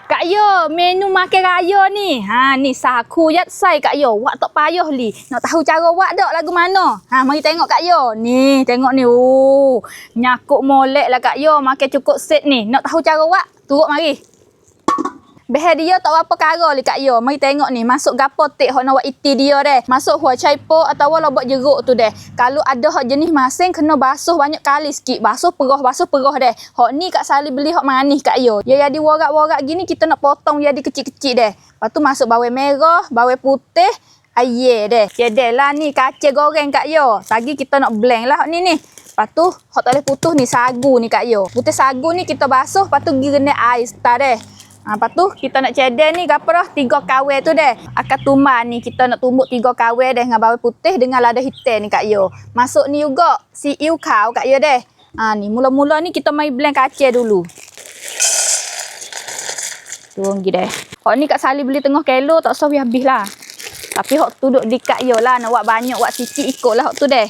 Kak Yo, menu makan raya ni. Ni saku yat sai Kak Yo. Wak tak payah li. Nak tahu cara wak dak lagu mana? Mari tengok Kak Yo. Ni, tengok ni. Nyakuk molek lah Kak Yo. Makan cukup set ni. Nak tahu cara wak? Turut mari. Behar dia tak apa kara li Kak Yo. Mari tengok ni. Masuk gapo tik hok nak wak iti dia deh. Masuk huai cai po atau lobak jeruk tu deh. Kalau ada hok jenis masing kena basuh banyak kali sikit. Basuh perah deh. Hok ni Kak Sali beli hok manis Kak Yo. Ya jadi warak-warak gini kita nak potong jadi kecil-kecil deh. Lepas tu masuk bawang merah, bawang putih, air deh. Jadi lah ni kacang goreng Kak Yo. Lagi kita nak blend lah hok ni ni. Lepas tu hok tak boleh putus ni sagu ni Kak Yo. Putih sagu ni kita basuh lepas tu gigi air start deh. Lepas tu kita nak cedek ni gapo dah 3 kawel tu deh. Akar tumbang ni kita nak tumbuk 3 kawel deh dengan bawang putih dengan lada hitam ni Kak Yo. Masuk ni juga siiu kau Kak Yo deh. Ni mula-mula ni kita mai blend kacang dulu. Tunggu deh. Hok ni Kak Sali beli tengah kilo tak usah habis lah. Tapi hok tu duk di Kak Yo lah nak buat banyak buat sikit ikutlah hok tu deh.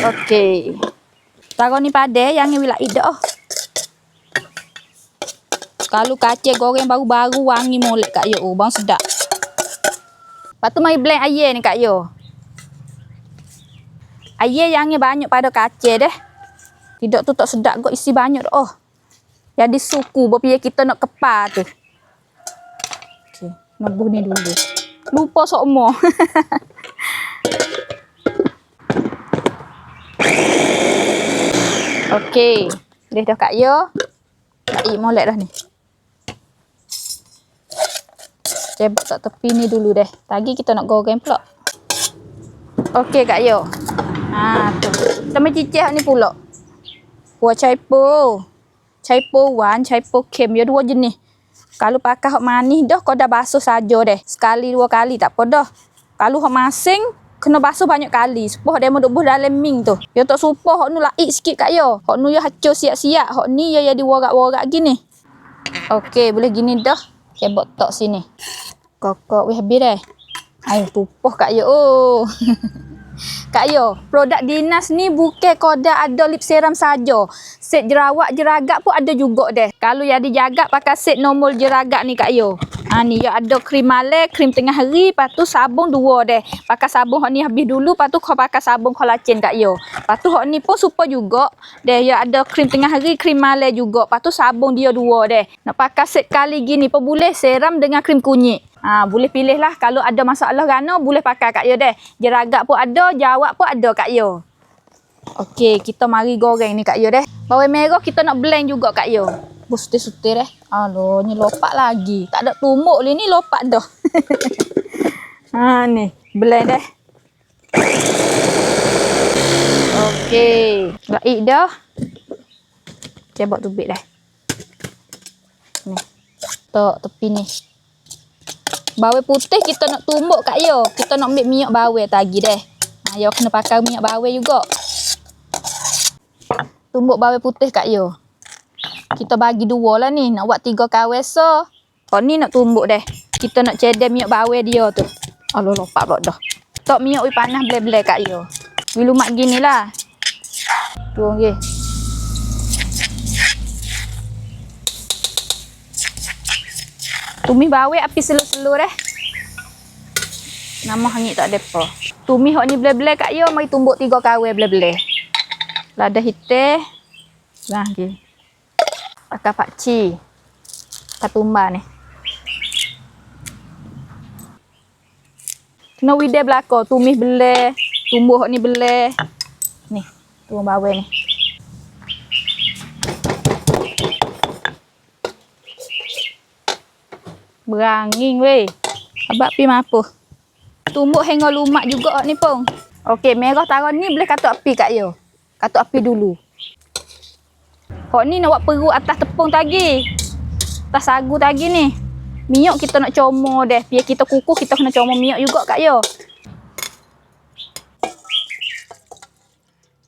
Okey. Taruh ni pada yang ni wilak ida. Kalau kacang goreng baru-baru wangi molek Kak Yo. Bang sedap. Lepas tu mari blend air ni Kak Yo. Air yang ni banyak pada kacang deh. Tidak tu tak sedap kok isi banyak dah. Jadi suku berpikir kita nak kepal tu. Okey, nebuh ni dulu. Lupa sokmo. Okey, dah dah Kak Yo. Kak molek dah ni. Cebok tak tepi ni dulu deh. Lagi kita nak goreng pula. Okey Kak Yo. Tu. Kita mai cicih ni pula. Buat cai po. Cai po wan, cai po kem ya dua jenis. Kalau pakai hok manis dah kau dah basuh saja deh. Sekali 2 kali tak apa dah. Kalau hok masing kena basuh banyak kali. Supaya dia duk dalam ming tu. Ya tak supaya hok nu laik sikit Kak Yo. Hok nu ya hancur siap-siap. Hok ni ya jadi warak-warak gini. Okey, boleh gini dah. Cebok tok sini. Kokok weh habis dah. Ayo tupuh Kak Yo. Kak Yo, produk dinas ni bukan kodak ada lip serum saja. Set jerawat jeragak pun ada juga deh. Kalau yang dijaga pakai set normal jeragak ni Kak Yo. Ni ya ada krim malam, krim tengah hari, lepas tu sabun 2 deh. Pakai sabun hok ni habis dulu, lepas tu kau pakai sabun kolagen Kak Yo. Lepas tu hok ni pun super juga. Deh ya ada krim tengah hari, krim malam juga. Lepas tu sabun dia 2 deh. Nak pakai set kali gini pun boleh serum dengan krim kunyit. Boleh pilih lah. Kalau ada masalah rana boleh pakai Kak Yo deh. Jeragak pun ada, jawab pun ada Kak Yo. Okey, kita mari goreng ni Kak Yo deh. Bawang merah kita nak blend juga Kak Yo. Sutir-sutir deh. Aloh, ni lopak lagi. Tak ada tumbuk ni lopak dah. Ni, blend deh. Okey, baik dah. Cebok tubik dah. Ni. Tok tepi ni. Bawang putih kita nak tumbuk Kak Yo. Kita nak ambil minyak bawang tadi deh. Yo kena pakai minyak bawang juga. Tumbuk bawang putih Kak Yo. Kita bagi 2 lah ni. Nak buat 3 kawel so. Kau ni nak tumbuk deh. Kita nak cedek minyak bawang dia tu. Aloh lopak pula dah. Tok minyak ui panas bleh-bleh Kak Yo. Ui lumak gini lah. Tuang ye. Tumis bawang api selur-selur Nama hangit tak ada apa. Tumis hok ni bleh-bleh Kak Yo, mari tumbuk 3 kawel bleh-bleh. Lada hitam. Lagi. Pakai pakcik. Katumbang ni. Kena wideh belakang, tumis beleh, tumbuh hok ni beleh. Ni, tuang bawang ni. Berangin weh. Abak pi mampu. Tumbuk hingga lumak juga hok ni pun. Okey, merah taruh ni boleh katuk api Kak Yo. Katuk api dulu. Hok ni nak buat perut atas tepung tadi. Atas sagu tadi ni. Minyak kita nak comor deh. Biar kita kukuh kita kena comor minyak juga Kak Yo.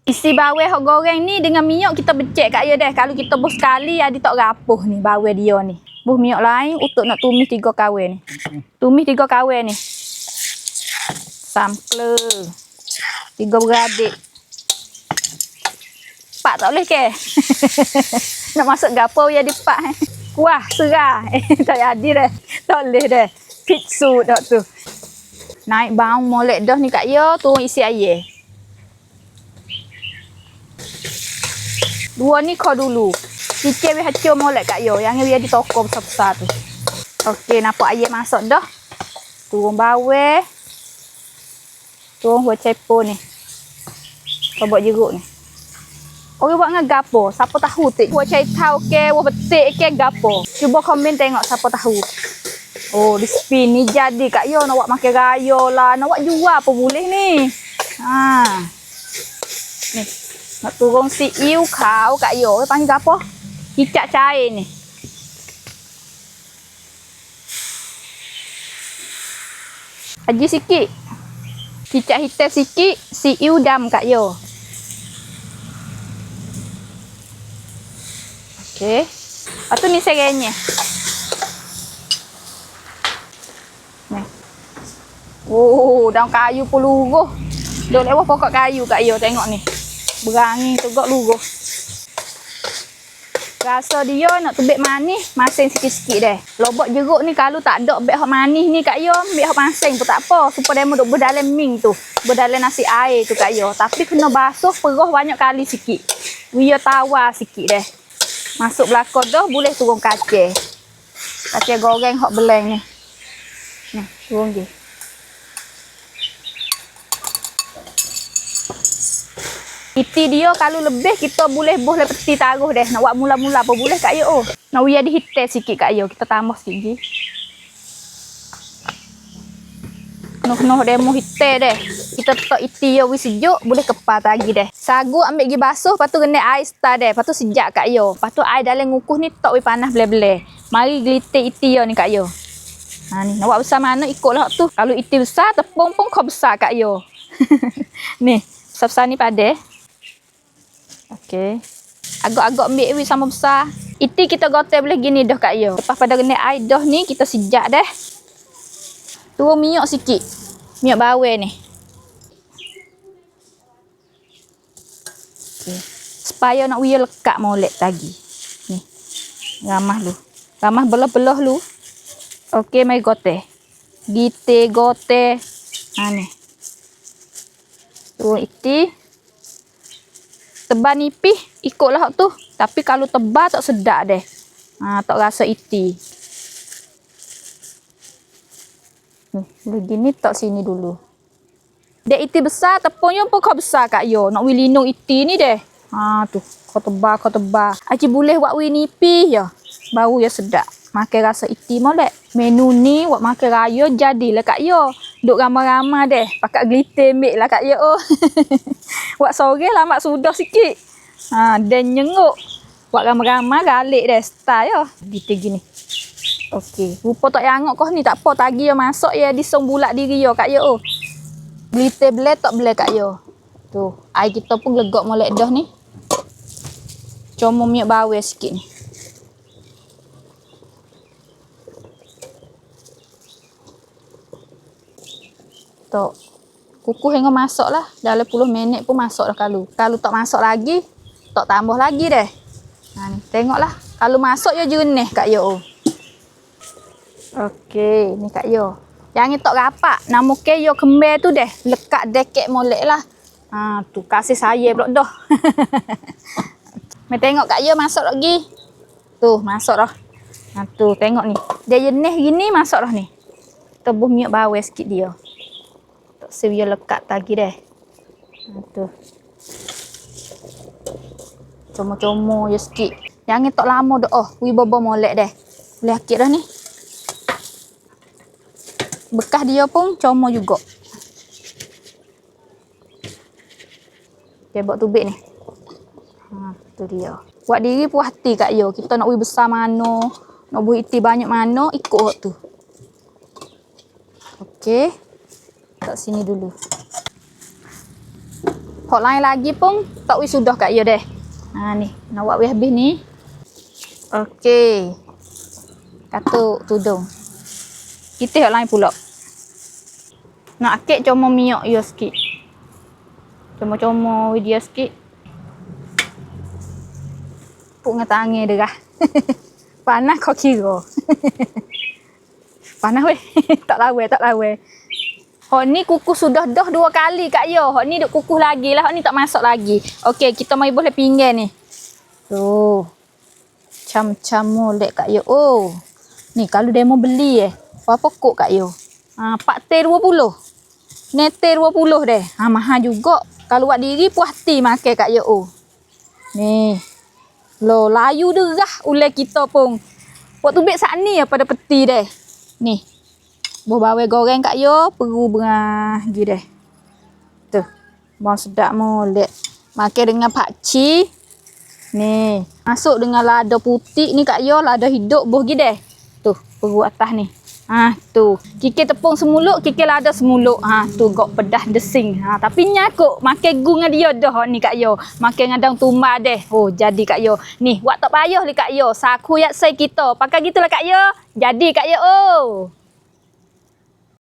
Isi bawang hok goreng ni dengan minyak kita becek Kak Yo deh. Kalau kita bus sekali ada tak rapuh ni bawang dia ni. Buh minyak lain untuk nak tumis 3 kawel ni. Tumis 3 kawel ni. Sampler. 3 beradik. dipak tak boleh ke? Nak masuk gapo ya dipak. Kuah serah. Tak jadi dah. Tak boleh dah. Pizza dak tu. Naik bau molek dah ni Kak Yo, turun isi air. Dua ni kau dulu. Cicir we hacur molek Kak Yo, yang dia di toko besar-besar tu. Okey, nampak air masuk dah. Turun bawang. Turun buat cepo ni. Kau buat jeruk ni. Orang buat dengan gapo? Siapa tahu tik. Buat cai tahu ke, buat petik ke gapo. Cuba komen tengok siapa tahu. Oh, resipi ni jadi Kak Yo nak buat makan raya lah, nak buat jual apa boleh ni. Ha. Ni. Nak turun siiu kau Kak Yo, panggil gapo? Kicap cair ni. Haji sikit. Kicap hitam sikit, siiu dam Kak Yo. Okey. Lepas tu ni serenya. Ni. Oh, daun kayu pun luruh. Duk lewat pokok kayu Kak Yo, tengok ni. Berangin tegak luruh. Rasa dia nak tubik manis, masin sikit-sikit deh. Lobok jeruk ni kalau tak ada bek hok manis ni Kak Yo, bek hok masin pun tak apa. Supaya demo duk berdalam ming tu, berdalam nasi air tu Kak Yo. Tapi kena basuh perah banyak kali sikit. Biar tawar sikit deh. Masuk belakang dah boleh turun kacang. Kacang goreng hok beleng ni. Ni, turun je. Iti dia kalau lebih kita boleh peti taruh deh. Nak buat mula-mula apa boleh Kak Yo. Oh. Nak biar dia hitam sikit Kak Yo, kita tambah sikit je. Noh demo hitam deh. Kita letak iti yo wis sejuk, boleh kepal lagi deh. Sagu ambil gi basuh, lepas tu kena air star deh. Lepas tu sejak Kak Yo. Lepas tu air dalam ngukuh ni tok we panas bele-bele. Mari gelitik iti yo ni Kak Yo. Ha ni, nak buat besar mana ikutlah tu. Kalau iti besar, tepung pun kau besar Kak Yo. Ni, besar-besar ni padah. Okey. Agak-agak ambil we sama besar. Iti kita gotel boleh gini dah Kak Yo. Lepas pada kena air dah ni kita sejak deh. Turun minyak sikit. Minyak bawang ni. Okay. Supaya nak biar lekat molek lagi. Ni. Ramah lu. Ramah belah-belah lu. Okey, mai gote. Gite gote. Ha ni. Turun iti. Tebal nipih ikutlah tu. Tapi kalau tebal tak sedap deh. Ha, tak rasa iti. Begini tak sini dulu. Dek iti besar, tepungnya pun kau besar Kak Yo. Nak wi linung iti ni deh. Ha tu, kau tebal. Aci boleh buat wi nipih ya. Baru ya sedap. Makan rasa iti molek. Menu ni buat makan raya jadilah Kak Yo. Duk ramai-ramai deh. Pakat glitter ambil lah Kak Yo. Buat sore lah mak sudah sikit. Ha, dan nyenguk. Buat ramai-ramai galik deh style ya. Glitter gini. Okey, rupa tak yangok kau ni tak apa tagi yo masuk ya disong bulat diri yo Kak Yo. Glitter bleh tak bleh Kak Yo. Tu, air kita pun legak molek dah ni. Cuma minyak bawang sikit ni. Tok. Kukuh hingga masuk lah. Dalam 10 minit pun masuk dah kalau. Kalau tak masuk lagi, tak tambah lagi deh. Ha ni, tengoklah. Kalau masuk yo jernih Kak Yo. Okey, ni Kak Yo. Jangan tok rapat. Nama ke yo kembar tu deh. Lekat dekek molek lah. Ha, tu kasih saya pula dah. Mai tengok Kak Yo masuk lagi. Tu, masuk dah. Ha tu, tengok ni. Dia jenis gini masuk dah ni. Tebuh minyak bawang sikit dia. Tak sebiar lekat lagi deh. Ha tu. Cuma-cuma je sikit. Jangan tok lama dah. Oh, wi bobo molek deh. Boleh akik dah ni. Bekas dia pun cuma juga. Okay, buat tubik ni. Ha, tu dia. Buat diri puas hati Kak Yo. Kita nak buat besar mana, nak buat iti banyak mana, ikut hak tu. Okey. Tak sini dulu. Hak lain lagi pun tak wis sudah Kak Yo deh. Ha ni, nak buat habis ni. Okey. Katuk tudung. Kita hak lain pula. Nak akik cuma minyak yo sikit. Cuma-cuma dia sikit. sapu dengan tangan derah. Panas kau kira. Panas weh. Tak lawa. Hok ni kukuh sudah dah 2 kali Kak Yo. Hok ni duk kukuh lagi lah. Hok ni tak masak lagi. Okey, kita mai boleh pinggan ni. Tu. Cam-cam molek Kak Yo. Oh. Ni kalau demo beli berapa kok Kak Yo? Pak teh 20. Nete 20 deh. Mahal juga. Kalau buat diri puas hati makan Kak Yo. Ni. Lo layu derah ulai kita pun. Buat tubik sak ni pada peti deh. Ni. Bawang goreng Kak Yo, perlu berah gi deh. Tu. Bawang sedap molek. Makan dengan pakcik. Ni, masuk dengan lada putih ni Kak Yo, lada hidup buh gi deh. Tu, perlu atas ni. Tu. Kikir tepung semuluk, kikir lada semuluk. Tu gok pedas desing. Tapi nyakuk makan gu dengan dia dah ni Kak Yo. Makan dengan daun tumbal deh. Oh, jadi Kak Yo. Ni, buat tak payah li Kak Yo. Saku yak sai kita. Pakai gitulah Kak Yo. Jadi Kak Yo. Oh.